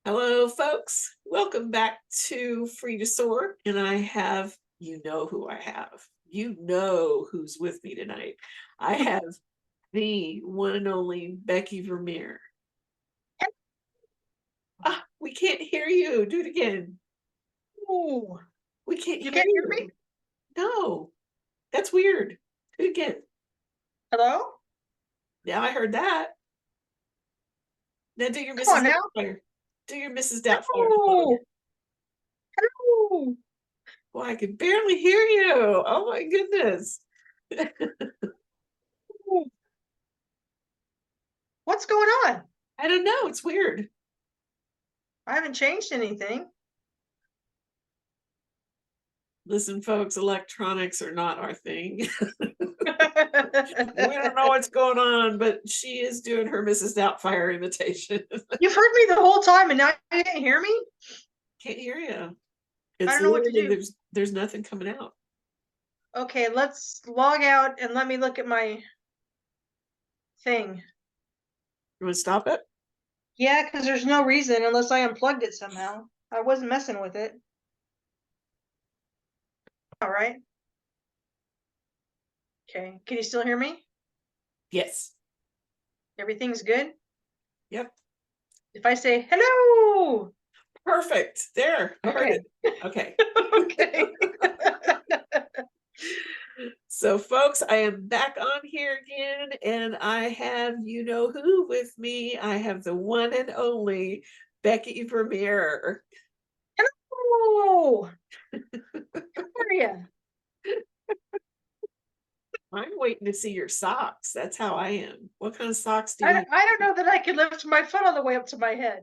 Hello, folks. Welcome back to Free to Soar. And I have, who I have. You know who's with me tonight. I have the one and only Becky Vermeire. We can't hear you. Do it again. Oh, We can't you hear can't hear you. me? No, that's weird. Do it again. Hello? Now I heard that. Now do your Come Mrs. on now. Doubtfire. Do your Mrs. Doubtfire. Hello. Hello. Well, I can barely hear you. Oh my goodness. What's going on? I don't know. It's weird. I haven't changed anything. Listen, folks, electronics are not our thing. We don't know what's going on, but she is doing her Mrs. Doubtfire imitation. You've heard me the whole time and now you can't hear me? Can't hear you. I It's don't know what to literally do. there's nothing coming out. Okay, let's log out and let me look at my thing. You want to stop it? Yeah, because there's no reason unless I unplugged it somehow. I wasn't messing with it. All right. Okay, can you still hear me? Yes. Everything's good? Yep. If I say hello. Perfect. There. I heard Okay. it. Okay. Okay. So, folks, I am back on here again, and I have who with me. I have the one and only Becky Vermeire. Hello. How are you? I'm waiting to see your socks. That's how I am. What kind of socks do I you don't, I don't know that I could lift my foot all the way up to my head.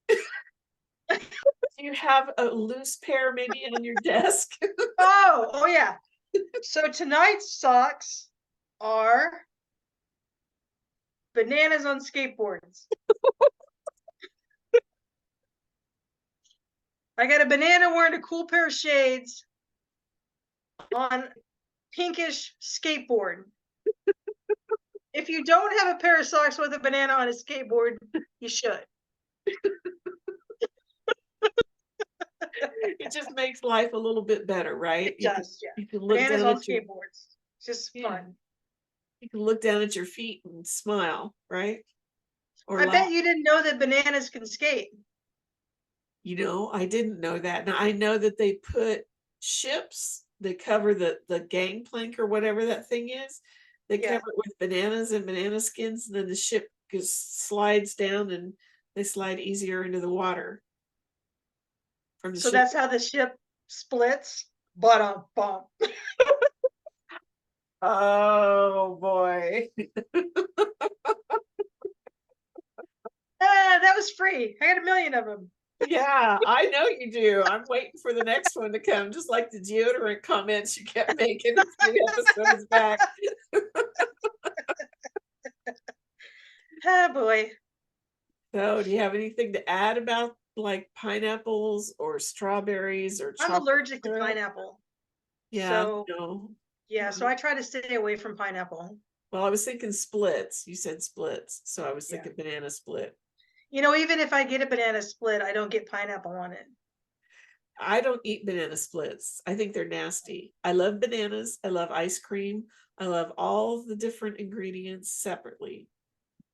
do you have a loose pair maybe on your desk? Oh yeah. So tonight's socks are bananas on skateboards. I got a banana wearing a cool pair of shades on pinkish skateboard. If you don't have a pair of socks with a banana on a skateboard, you should. It just makes life a little bit better, right? It does, yeah. You can look Bananas down on at your skateboards. It's just yeah. fun. You can look down at your feet and smile, right? Or I laugh. bet you didn't know that bananas can skate. I didn't know that. Now I know that they put ships, they cover the gangplank or whatever that thing is. They Yeah. cover it with bananas and banana skins, and then the ship just slides down and they slide easier into the water from the So ship. that's how the ship splits. But bump. Oh boy. That was free. I got a million of them. Yeah, I know you do. I'm waiting for the next one to come, just like the deodorant comments you kept making a few episodes back. Oh boy. So, do you have anything to add about like pineapples or strawberries or I'm chocolate allergic to syrup? pineapple. Yeah, So no. yeah, No. so I try to stay away from pineapple. Well, I was thinking splits. You said splits, so I was Yeah. thinking banana split. Even if I get a banana split, I don't get pineapple on it. I don't eat banana splits. I think they're nasty. I love bananas. I love ice cream. I love all the different ingredients separately.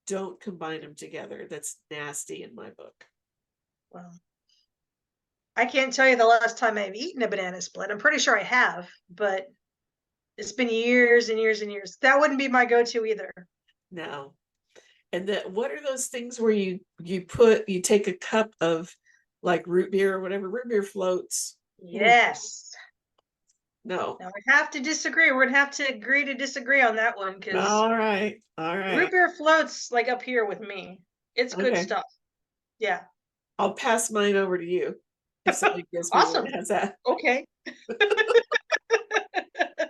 Don't combine them together. That's nasty in my book. Well, I can't tell you the last time I've eaten a banana split. I'm pretty sure I have, but it's been years and years and years. That wouldn't be my go-to either. No. And that what are those things where you take a cup of like root beer or whatever, root beer floats. Yes. No. Now I have to disagree. We're gonna have to agree to disagree on that one because All right. All root right. beer floats like up here with me. It's good Okay. stuff. Yeah. I'll pass mine over to you if somebody gives me one Awesome. that has that. Okay.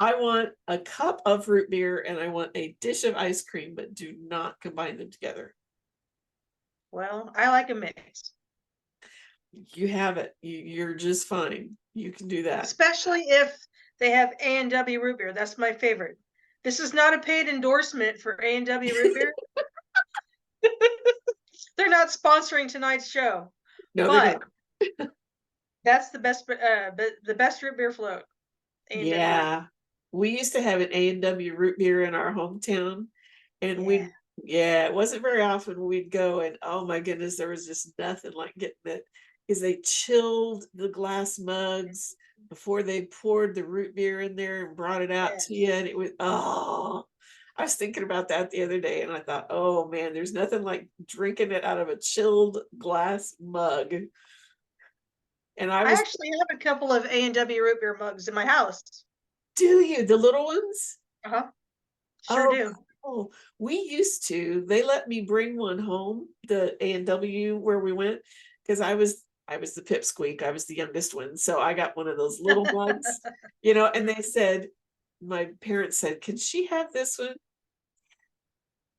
I want a cup of root beer and I want a dish of ice cream, but do not combine them together. Well, I like a mix. You have it. You're just fine. You can do that. Especially if they have A&W root beer. That's my favorite. This is not a paid endorsement for A&W root beer. They're not sponsoring tonight's show. No, they but don't. that's the best root beer float. A&W. Yeah. We used to have an A&W root beer in our hometown, and Yeah. yeah, it wasn't very often we'd go, and oh my goodness, there was just nothing like getting it, because they chilled the glass mugs before they poured the root beer in there and brought it out to you, Yes. and it was, oh, I was thinking about that the other day, and I thought, oh man, there's nothing like drinking it out of a chilled glass mug. And I I was, actually have a couple of A&W root beer mugs in my house. do you, the little ones? Uh-huh. Sure Oh, do. cool. We used to. They let me bring one home, the A&W where we went, because I was the pipsqueak. I was the youngest one, so I got one of those little mugs, and they said, my parents said, "Can she have this one?"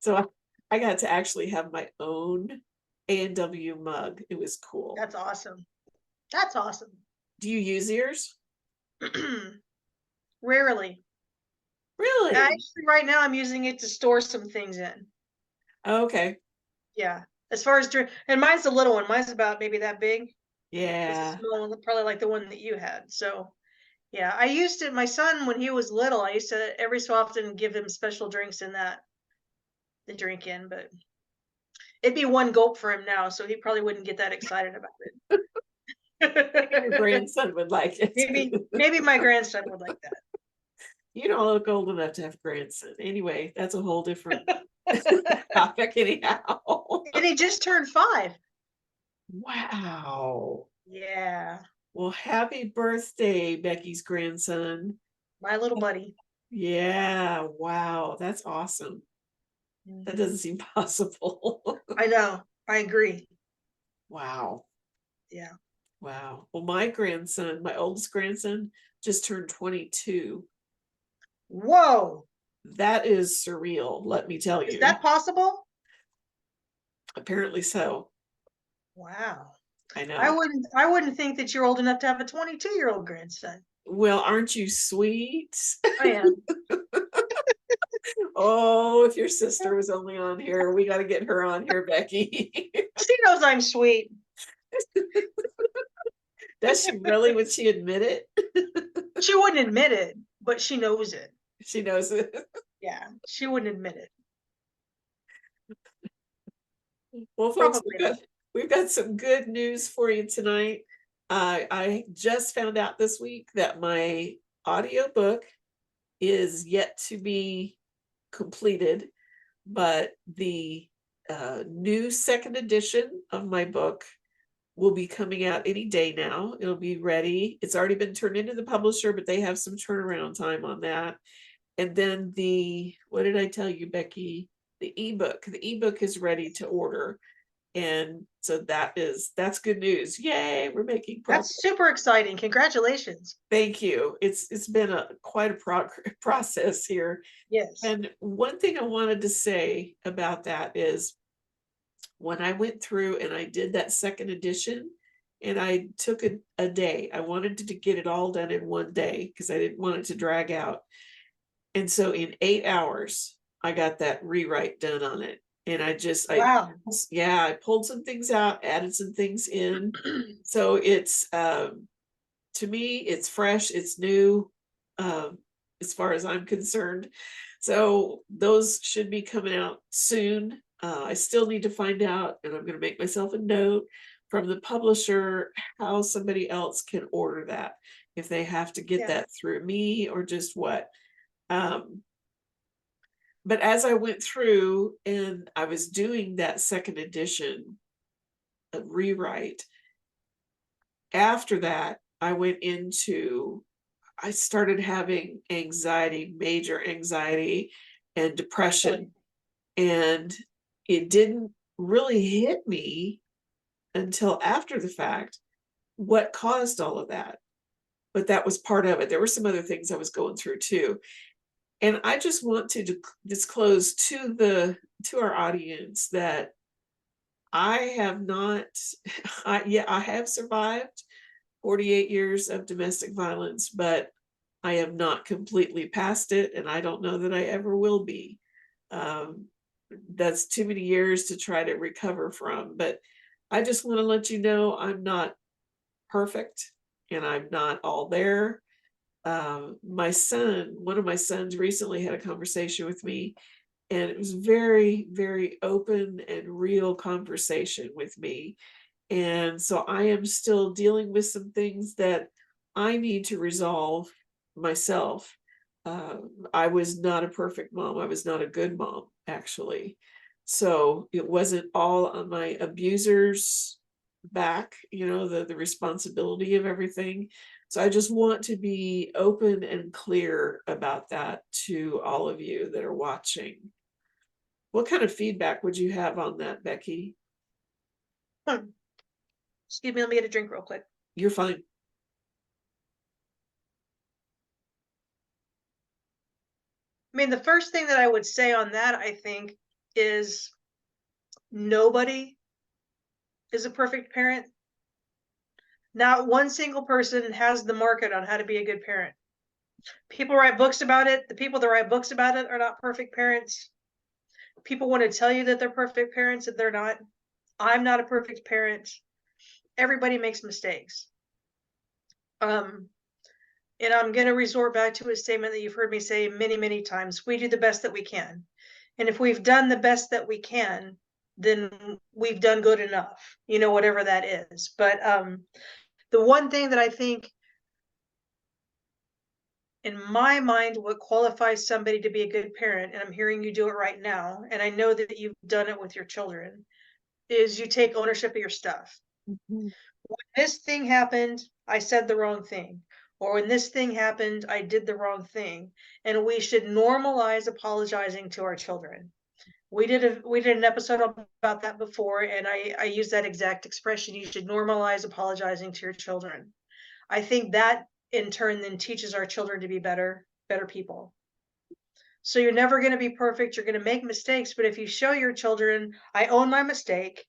So I got to actually have my own A&W mug. It was cool. That's awesome. That's awesome. Do you use yours? Rarely. Really? Actually, right now I'm using it to store some things in. Okay. Yeah. As far as drink, and mine's a little one. Mine's about maybe that big. It's a Yeah. small one, probably like the one that you had. So yeah, I used to. My son, when he was little, I used to every so often give him special drinks in that to drink in, but it'd be one gulp for him now, so he probably wouldn't get that excited about Maybe your it. grandson would like it. Maybe my grandson would like You don't look old enough to have a grandson. Anyway, that's a whole different that. topic anyhow. And he just turned 5. Wow. Yeah, Well, happy birthday, Becky's grandson. my little buddy. Yeah, wow, that's awesome. That Mhm. doesn't seem possible. I know. I agree. Wow. Yeah. Wow. Well, my grandson, my oldest grandson, just turned 22. Whoa. That is surreal, let me tell Is you. that possible? Apparently so. Wow. I I know. wouldn't I wouldn't think that you're old enough to have a 22-year-old grandson. Well, aren't you sweet? I am. Oh, if your sister was only on here, we got to get her on here, Becky. She knows I'm sweet. Does she really? Would she admit it? She wouldn't admit it, but she knows it. She knows it. Yeah, she wouldn't admit it. Well, folks, Probably we've got some good news for you tonight. I just found out this week that my audiobook is yet to be completed, but the new second edition of my book will be coming out any day now. It'll be ready. It's already been turned into the publisher, but they have some turnaround time on that. And then what did I tell you, Becky? The ebook is ready to order. And so that's good news. Yay, we're making progress. That's super exciting. Congratulations. Thank you. It's been quite a process here. Yes. And one thing I wanted to say about that is when I went through and I did that second edition, and I took a day. I wanted to get it all done in one day because I didn't want it to drag out. And so in 8 hours, I got that rewrite done on it. And Wow. I pulled some things out, added some things in. So it's, to me, it's fresh, it's new, as far as I'm concerned. So those should be coming out soon. I still need to find out, and I'm going to make myself a note from the publisher how somebody else can order that, if they have to get Yeah. that through me or just what. But as I went through and I was doing that second edition of rewrite, after that, I started having anxiety, major anxiety and depression. And it didn't really hit me until after the fact what caused all of that. But that was part of it. There were some other things I was going through too. And I just want to disclose to our audience that I have not, I have survived 48 years of domestic violence, but I am not completely past it, and I don't know that I ever will be. That's too many years to try to recover from. But I just want to let you know I'm not perfect and I'm not all there. My son, one of my sons recently had a conversation with me, and it was very, very open and real conversation with me. And so I am still dealing with some things that I need to resolve myself. I was not a perfect mom. I was not a good mom, actually. So it wasn't all on my abuser's back, the responsibility of everything. So I just want to be open and clear about that to all of you that are watching. What kind of feedback would you have on that, Becky? Excuse me, let me get a drink real quick. You're fine. I mean, the first thing that I would say on that, I think, is nobody is a perfect parent. Not one single person has the market on how to be a good parent. People write books about it. The people that write books about it are not perfect parents. People want to tell you that they're perfect parents and they're not. I'm not a perfect parent. Everybody makes mistakes. And I'm going to resort back to a statement that you've heard me say many, many times. We do the best that we can. And if we've done the best that we can, then we've done good enough, whatever that is. But the one thing that I think, in my mind, what qualifies somebody to be a good parent, and I'm hearing you do it right now, and I know that you've done it with your children, is you take ownership of your stuff. Mhm. When this thing happened, I said the wrong thing. Or when this thing happened, I did the wrong thing. And we should normalize apologizing to our children. We did an episode about that before, and I used that exact expression. You should normalize apologizing to your children. I think that in turn then teaches our children to be better people. So you're never going to be perfect. You're going to make mistakes, but if you show your children, I own my mistake,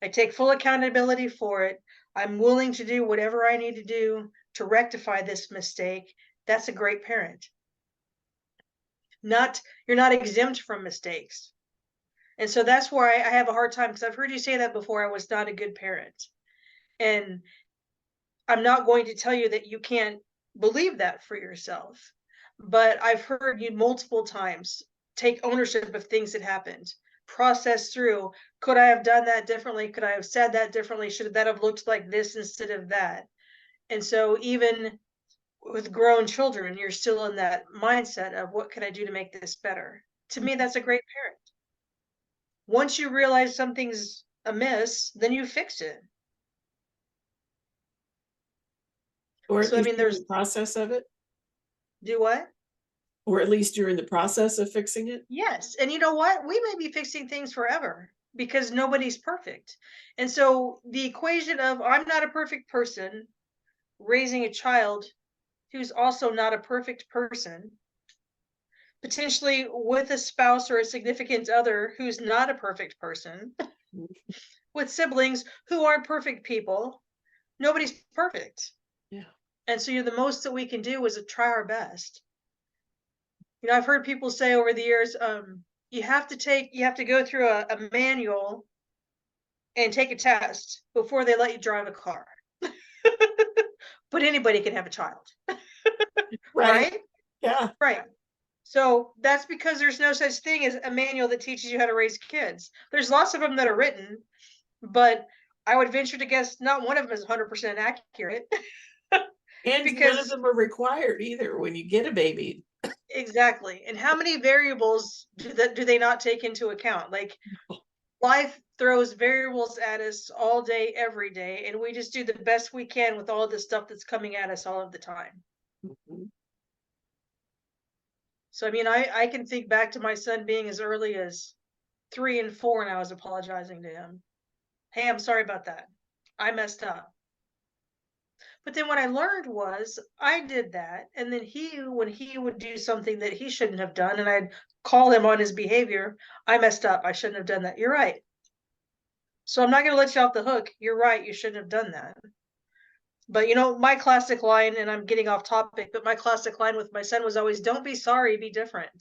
I take full accountability for it, I'm willing to do whatever I need to do to rectify this mistake, that's a great parent. You're not exempt from mistakes. And so that's where I have a hard time, because I've heard you say that before, I was not a good parent. And I'm not going to tell you that you can't believe that for yourself, but I've heard you multiple times take ownership of things that happened, process through, could I have done that differently? Could I have said that differently? Should that have looked like this instead of that? And so even with grown children, you're still in that mindset of what can I do to make this better? To me, that's a great parent. Once you realize something's amiss, then you fix it. Or at So, I least mean, you're in there's the process of it, do what? or at least you're in the process of fixing it. Yes. And you know what? We may be fixing things forever because nobody's perfect. And so the equation of I'm not a perfect person raising a child who's also not a perfect person, potentially with a spouse or a significant other who's not a perfect person, with siblings who aren't perfect people, nobody's perfect. Yeah. And so the most that we can do is try our best. I've heard people say over the years, you have to go through a manual and take a test before they let you drive a car. But anybody can have a child, Right. right? Yeah. Right. So that's because there's no such thing as a manual that teaches you how to raise kids. There's lots of them that are written, but I would venture to guess not one of them is 100% accurate. And none of Because them are required either when you get a baby. exactly. And how many variables do they not take into account? Like, life throws variables at us all day, every day, and we just do the best we can with all the stuff that's coming at us all of the time. Mhm. So, I mean, I can think back to my son being as early as 3 and 4, and I was apologizing to him. Hey, I'm sorry about that. I messed up. But then what I learned was I did that, and then when he would do something that he shouldn't have done, and I'd call him on his behavior, I messed up. I shouldn't have done that. You're right. So I'm not going to let you off the hook. You're right. You shouldn't have done that. But my classic line, and I'm getting off topic, but my classic line with my son was always, don't be sorry, be different.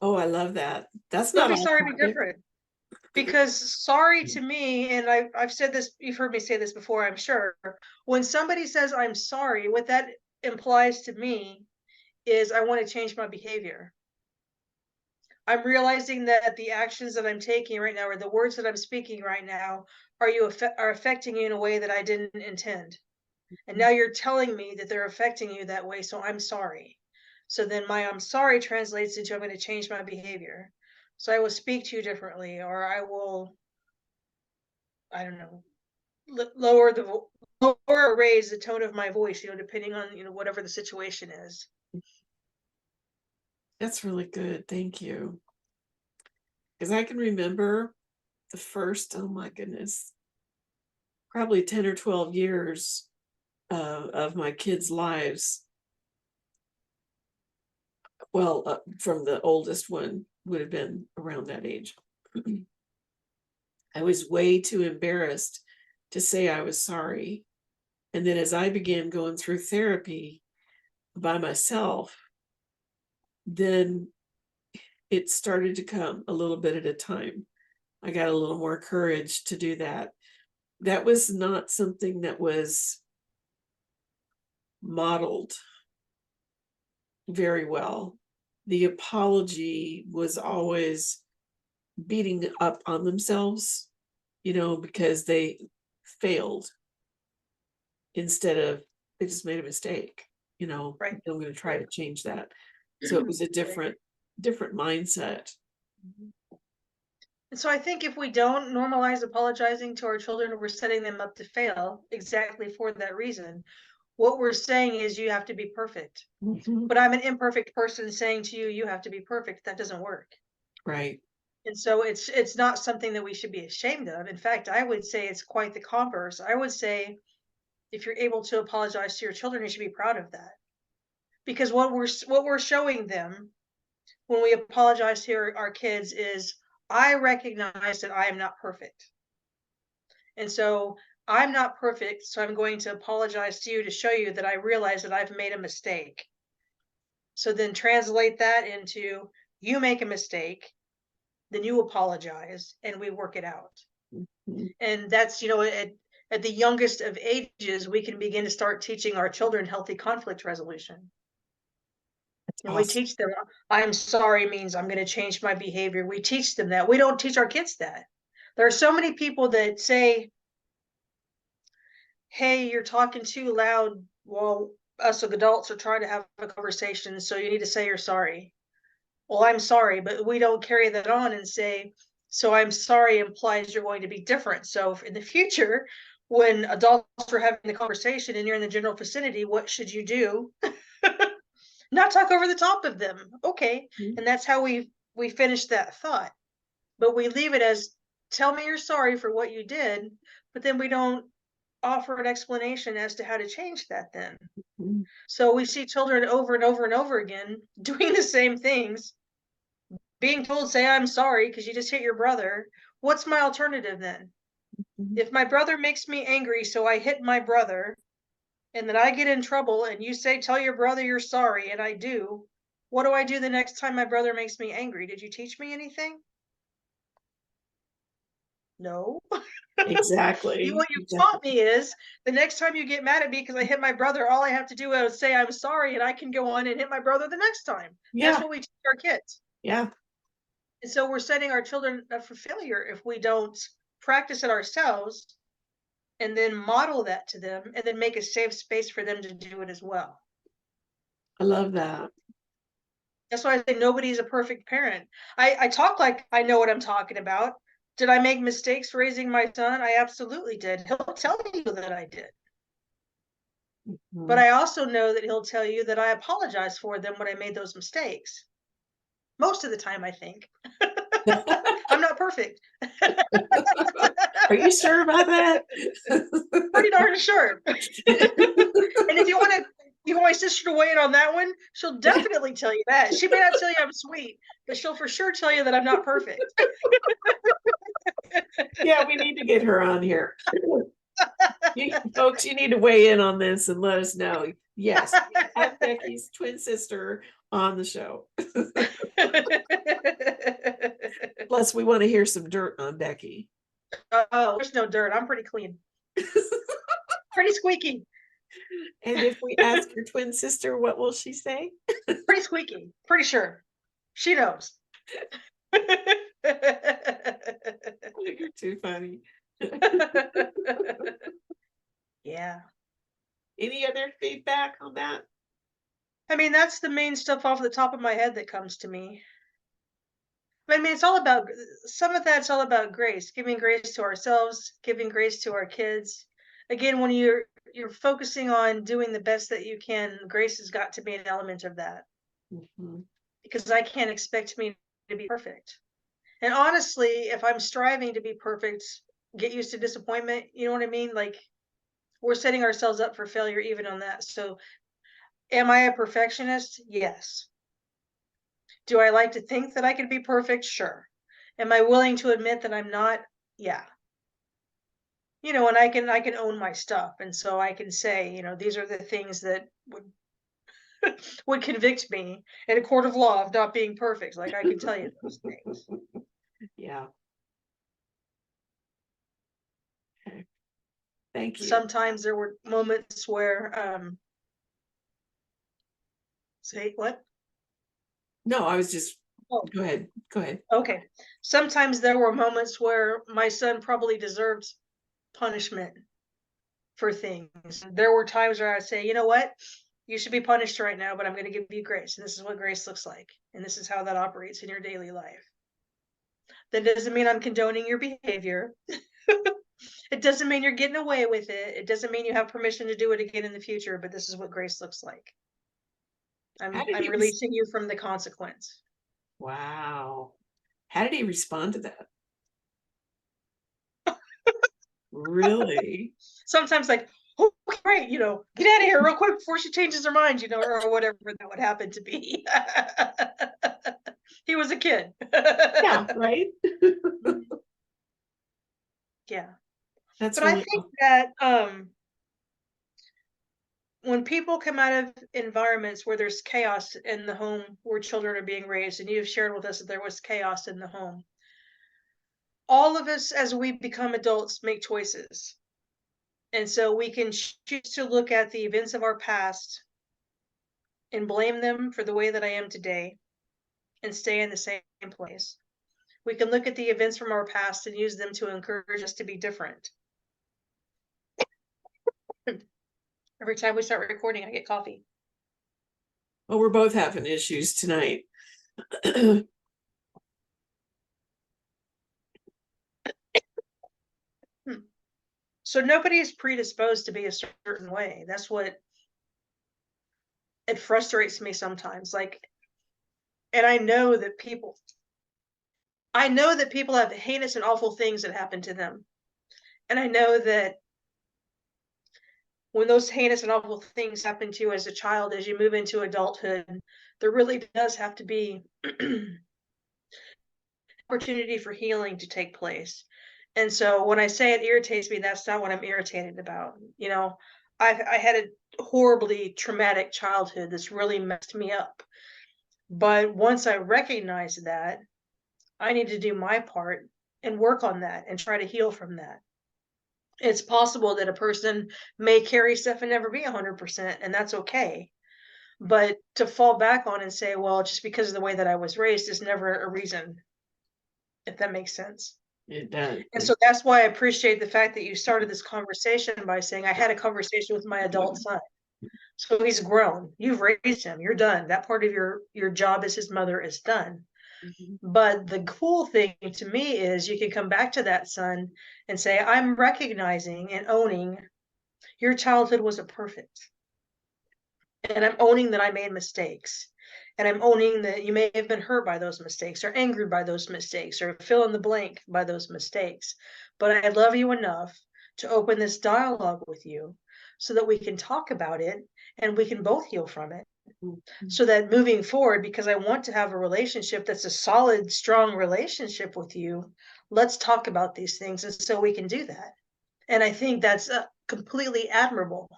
Oh, I love that. That's Don't not be off sorry, be topic. different. Because sorry to me, and I've said this, you've heard me say this before, I'm sure. When somebody says I'm sorry, what that implies to me is I want to change my behavior. I'm realizing that the actions that I'm taking right now, or the words that I'm speaking right now, are affecting you in a way that I didn't intend. And now you're telling me that they're affecting you that way, so I'm sorry. So then my I'm sorry translates into I'm going to change my behavior. So I will speak to you differently, or I will, I don't know, lower lower or raise the tone of my voice, depending on, whatever the situation is. That's really good. Thank you. Because I can remember the first, oh my goodness, probably 10 or 12 years of my kids' lives. Well, from the oldest one would have been around that age. I was way too embarrassed to say I was sorry. And then as I began going through therapy by myself, then it started to come a little bit at a time. I got a little more courage to do that. That was not something that was modeled very well. The apology was always beating up on themselves, because they failed instead of they just made a mistake, Right. I'm going to try to change that. So it was a different mindset. And so I think if we don't normalize apologizing to our children, we're setting them up to fail exactly for that reason. What we're saying is you have to be perfect. Mhm. But I'm an imperfect person saying to you, you have to be perfect. That doesn't work. Right. And so it's not something that we should be ashamed of. In fact, I would say it's quite the converse. I would say if you're able to apologize to your children, you should be proud of that. Because what we're showing them when we apologize to our kids is I recognize that I am not perfect. And so I'm not perfect, so I'm going to apologize to you to show you that I realize that I've made a mistake. So then translate that into you make a mistake, then you apologize and we work it out. Mhm. And that's, at the youngest of ages, we can begin to start teaching our children healthy conflict resolution. And we Awesome. teach them, I'm sorry means I'm going to change my behavior. We teach them that. We don't teach our kids that. There are so many people that say, hey, you're talking too loud while us adults are trying to have a conversation, so you need to say you're sorry. Well, I'm sorry, but we don't carry that on and say, so I'm sorry implies you're going to be different. So in the future, when adults are having the conversation and you're in the general vicinity, what should you do? Not talk over the top of them. Okay. Mhm. And that's how we finish that thought. But we leave it as tell me you're sorry for what you did, but then we don't offer an explanation as to how to change that then. Mhm. So we see children over and over and over again doing the same things, being told, say, I'm sorry, because you just hit your brother. What's my alternative then? Mhm. If my brother makes me angry, so I hit my brother, and then I get in trouble, and you say, tell your brother you're sorry, and I do, what do I do the next time my brother makes me angry? Did you teach me anything? No. Exactly. What you Exactly. taught me is the next time you get mad at me because I hit my brother, all I have to do is say I'm sorry, and I can go on and hit my brother the next time. That's Yeah. what we teach our kids. Yeah. And so we're setting our children up for failure if we don't practice it ourselves and then model that to them and then make a safe space for them to do it as well. I love that. That's why I say nobody's a perfect parent. I talk like I know what I'm talking about. Did I make mistakes raising my son? I absolutely did. He'll tell you that I did. But Mhm. I also know that he'll tell you that I apologize for them when I made those mistakes. Most of the time, I think. I'm not perfect. Are you sure about that? Pretty darn sure. And if you want my sister to weigh in on that one, she'll definitely tell you that. She may not tell you I'm sweet, but she'll for sure tell you that I'm not perfect. Yeah, we need to get her on here. Folks, you need to weigh in on this and let us know. Yes, have Becky's twin sister on the show. Plus, we want to hear some dirt on Becky. Oh, there's no dirt. I'm pretty clean. Pretty squeaky. And if we ask your twin sister, what will she say? Pretty squeaky. Pretty sure. She knows. You're too funny. Yeah. Any other feedback on that? I mean, that's the main stuff off the top of my head that comes to me. I mean, it's all about some of that's all about grace, giving grace to ourselves, giving grace to our kids. Again, when you're focusing on doing the best that you can, grace has got to be an element of that. Because I can't expect me to be perfect. And honestly, if I'm striving to be perfect, get used to disappointment, you know what I mean? Like, we're setting ourselves up for failure even on that. So, am I a perfectionist? Yes. Do I like to think that I can be perfect? Sure. Am I willing to admit that I'm not? Yeah. You know, and I can own my stuff, and so I can say, you know, these are the things that would would convict me in a court of law of not being perfect. Like, I can tell you those things. Yeah. Okay. Thank you. Sometimes there were moments where say what? No, I was just, Oh, go ahead. Go ahead. okay. Sometimes there were moments where my son probably deserved punishment for things. There were times where I'd say, you know what? You should be punished right now, but I'm going to give you grace. And this is what grace looks like. And this is how that operates in your daily life. That doesn't mean I'm condoning your behavior. It doesn't mean you're getting away with it. It doesn't mean you have permission to do it again in the future, but this is what grace looks like. How I'm did he releasing you from the consequence. Wow. How did he respond to that? Really? Sometimes like, oh, great, you know, get out of here real quick before she changes her mind, you know, or whatever that would happen to be. He was a kid. Yeah, right? Yeah. That's But I really think that when people come out of environments where there's chaos in the home where children are being raised, and you've shared with us that there was chaos in the home, all of us as we become adults make choices. And so we can choose to look at the events of our past and blame them for the way that I am today and stay in the same place. We can look at the events from our past and use them to encourage us to be different. Every time we start recording, I get coffee. well, we're both having issues tonight. So nobody is predisposed to be a certain way. That's what it frustrates me sometimes. Like, and I know that people have heinous and awful things that happen to them. And I know that when those heinous and awful things happen to you as a child, as you move into adulthood, there really does have to be opportunity for healing to take place. And so when I say it irritates me, that's not what I'm irritated about. You know, I had a horribly traumatic childhood that's really messed me up. But once I recognized that, I need to do my part and work on that and try to heal from that. It's possible that a person may carry stuff and never be 100%, and that's okay. But to fall back on and say, well, just because of the way that I was raised is never a reason, if that makes sense. It does. And so that's why I appreciate the fact that you started this conversation by saying, I had a conversation with my adult son. So he's grown. You've raised him. You're done. That part of your job as his mother is done. But the cool thing to me is you can come back to that son and say, I'm recognizing and owning your childhood wasn't perfect. And I'm owning that I made mistakes. And I'm owning that you may have been hurt by those mistakes or angry by those mistakes or fill in the blank by those mistakes. But I love you enough to open this dialogue with you so that we can talk about it and we can both heal from it. So that moving forward, because I want to have a relationship that's a solid, strong relationship with you, let's talk about these things. And so we can do that. And I think that's completely admirable.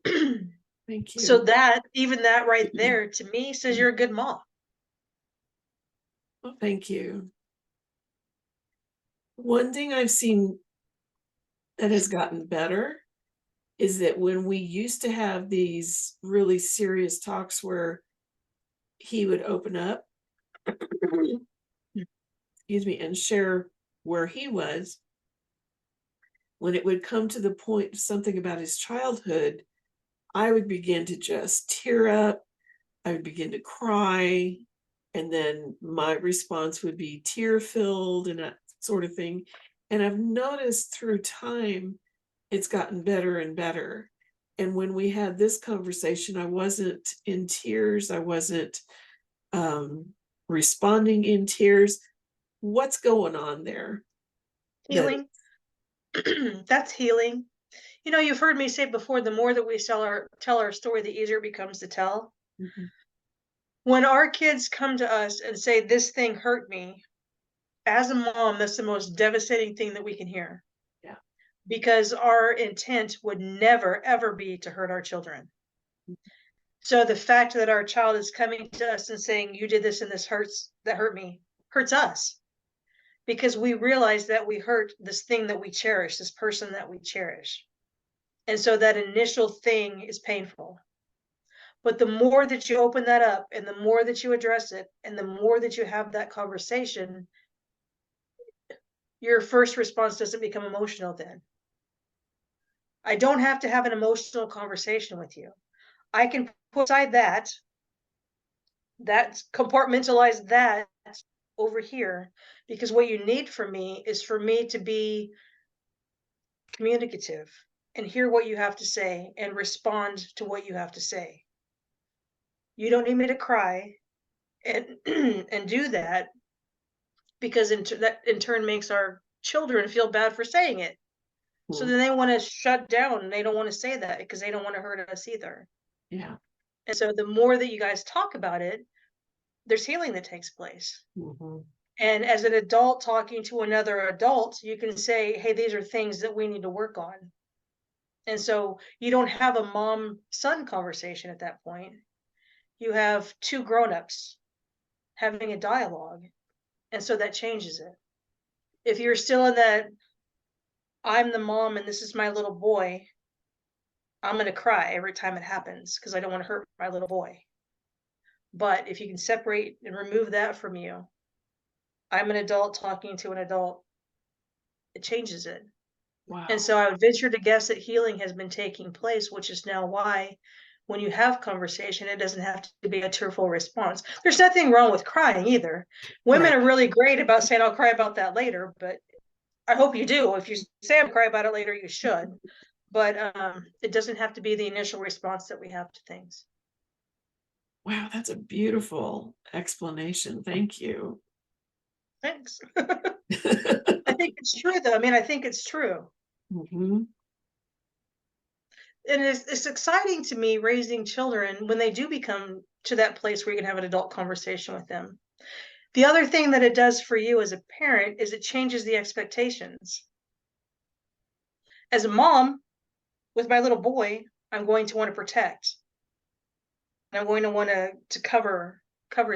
Thank you. So that, even that right there to me says you're a good mom. Well, thank you. One thing I've seen that has gotten better is that when we used to have these really serious talks where he would open up, excuse me, and share where he was, when it would come to the point of something about his childhood, I would begin to just tear up. I would begin to cry. And then my response would be tear filled and that sort of thing. And I've noticed through time, it's gotten better and better. And when we had this conversation, I wasn't in tears. I wasn't responding in tears. What's going on there? Healing. That's healing. You know, you've heard me say before, the more that we tell our story, the easier it becomes to tell. Mhm. When our kids come to us and say, this thing hurt me, as a mom, that's the most devastating thing that we can hear. Yeah. Because our intent would never, ever be to hurt our children. So the fact that our child is coming to us and saying, you did this and this hurts, that hurt me, hurts us. Because we realize that we hurt this thing that we cherish, this person that we cherish. And so that initial thing is painful. But the more that you open that up and the more that you address it and the more that you have that conversation, your first response doesn't become emotional then. I don't have to have an emotional conversation with you. I can put aside that compartmentalize that over here, because what you need from me is for me to be communicative and hear what you have to say and respond to what you have to say. You don't need me to cry and and do that, because that in turn makes our children feel bad for saying it. So then they want to shut down and they don't want to say that because they don't want to hurt us either. Yeah. And so the more that you guys talk about it, there's healing that takes place. Mm-hmm. And as an adult talking to another adult, you can say, hey, these are things that we need to work on. And so you don't have a mom-son conversation at that point. You have two grown-ups having a dialogue. And so that changes it. If you're still in that, I'm the mom and this is my little boy, I'm going to cry every time it happens because I don't want to hurt my little boy. But if you can separate and remove that from you, I'm an adult talking to an adult, it changes it. Wow. And so I would venture to guess that healing has been taking place, which is now why when you have conversation, it doesn't have to be a tearful response. There's nothing wrong with crying either. Women Right. are really great about saying, I'll cry about that later, but I hope you do. If you say I'll cry about it later, you should. But it doesn't have to be the initial response that we have to things. Wow, that's a beautiful explanation. Thank you. Thanks. I think it's true, though. I mean, I think it's true. Mm-hmm. And it's exciting to me raising children when they do become to that place where you can have an adult conversation with them. The other thing that it does for you as a parent is it changes the expectations. As a mom with my little boy, I'm going to want to protect. And I'm going to want to cover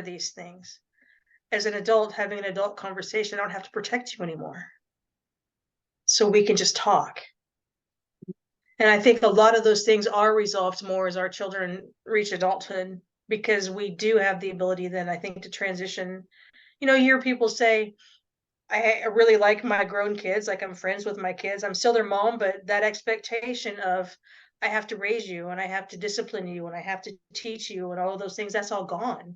these things. As an adult, having an adult conversation, I don't have to protect you anymore. So we can just talk. And I think a lot of those things are resolved more as our children reach adulthood, because we do have the ability then, I think, to transition. You know, you hear people say, I really like my grown kids, like I'm friends with my kids. I'm still their mom, but that expectation of I have to raise you and I have to discipline you and I have to teach you and all of those things, that's all gone.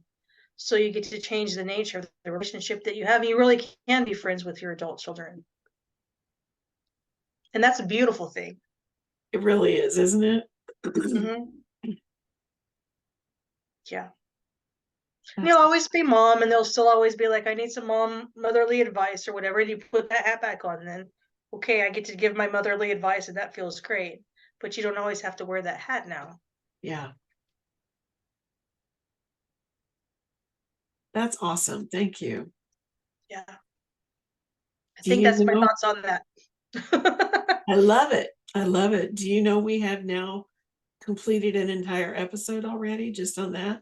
So you get to change the nature of the relationship that you have. And you really can be friends with your adult children. And that's a beautiful thing. It really is, isn't it? Mm-hmm. Yeah. And you'll always be mom, and they'll still always be like, I need some motherly advice or whatever. And you put that hat back on, and then, okay, I get to give my motherly advice, and that feels great. But you don't always have to wear that hat now. Yeah. That's awesome. Thank you. Yeah. I Do think you that's my know? thoughts on that. I love it. I love it. Do you know we have now completed an entire episode already just on that?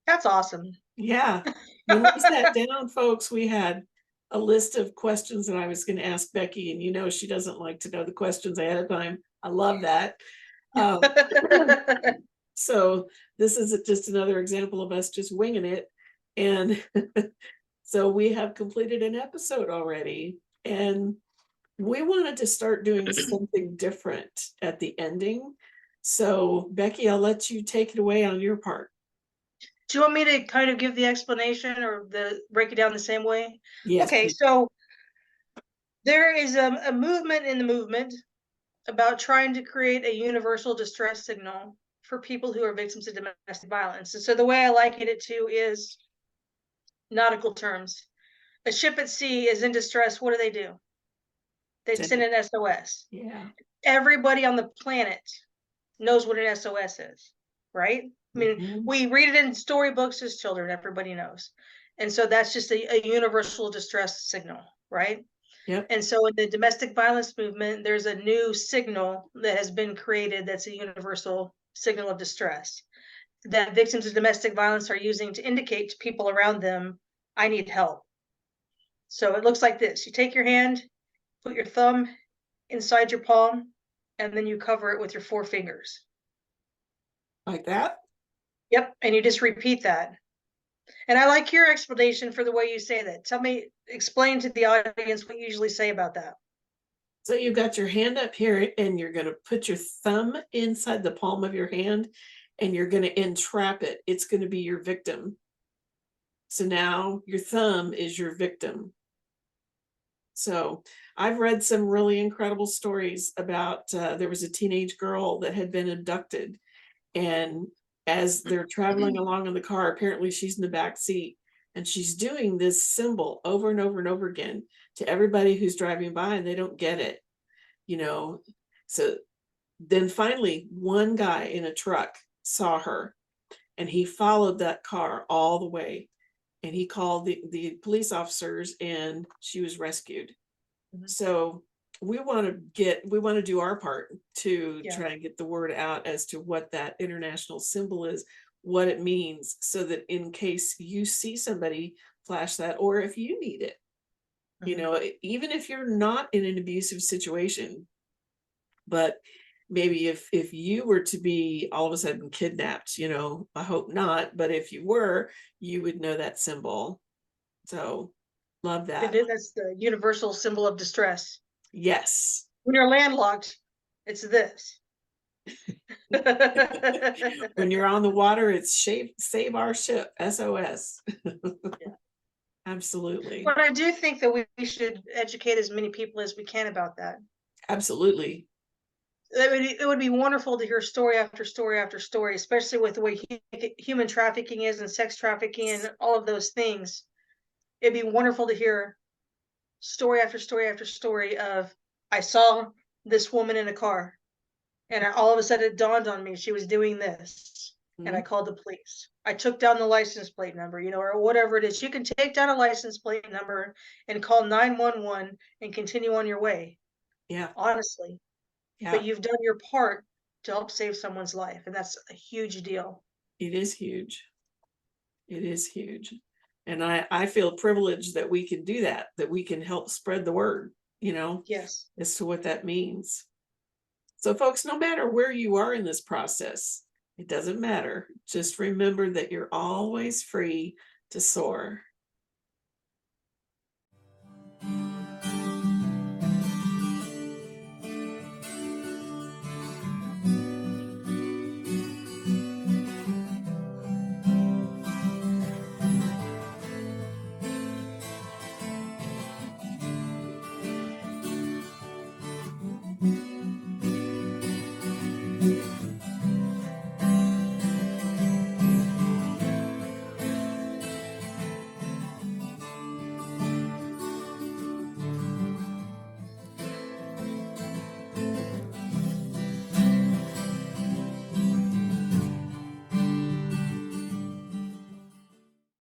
That's awesome. Yeah. When we sat down, folks, we had a list of questions that I was going to ask Becky, and she doesn't like to know the questions ahead of time. I love that. So this is just another example of us just winging it. And so we have completed an episode already, and we wanted to start doing something different at the ending. So Becky, I'll let you take it away on your part. Do you want me to kind of give the explanation or break it down the same way? Yes. Okay, so there is a movement in the movement about trying to create a universal distress signal for people who are victims of domestic violence. And so the way I liken it to is nautical terms. A ship at sea is in distress. What do? They send an SOS. Yeah. Everybody on the planet knows what an SOS is, right? I mean, we read it in storybooks as children, everybody knows. And so that's just a universal distress signal, right? Yep. And so in the domestic violence movement, there's a new signal that has been created that's a universal signal of distress that victims of domestic violence are using to indicate to people around them, I need help. So it looks like this. You take your hand, put your thumb inside your palm, and then you cover it with your 4 fingers. Like that? Yep. And you just repeat that. And I like your explanation for the way you say that. Explain to the audience what you usually say about that. So you've got your hand up here, and you're going to put your thumb inside the palm of your hand, and you're going to entrap it. It's going to be your victim. So now your thumb is your victim. So I've read some really incredible stories about there was a teenage girl that had been abducted, and as they're traveling along in the car, apparently she's in the back seat, and she's doing this symbol over and over and over again to everybody who's driving by, and they don't get it, So then finally one guy in a truck saw her, and he followed that car all the way, and he called the police officers, and she was rescued. So we want to do our part to try and get the word out as to what that international symbol is, what it means, so that in case you see somebody flash that, or if you need it, even if you're not in an abusive situation, but maybe if you were to be all of a sudden kidnapped, I hope not, but if you were, you would know that symbol. So love that. That's the universal symbol of distress. Yes. When you're landlocked, it's this. When you're on the water, it's save our ship, SOS. Yeah. Absolutely. But I do think that we should educate as many people as we can about that. Absolutely. It would be wonderful to hear story after story after story, especially with the way human trafficking is and sex trafficking and all of those things. It'd be wonderful to hear story after story after story of, I saw this woman in a car, and all of a sudden it dawned on me she was doing this, and I called the police. I took down the license plate number, or whatever it is. You can take down a license plate number and call 911 and continue on your way. Yeah. Honestly. Yeah. But you've done your part to help save someone's life, and that's a huge deal. It is huge. It is huge. And I feel privileged that we can do that we can help spread the word, yes, as to what that means. So folks, no matter where you are in this process, it doesn't matter. Just remember that you're always free to soar.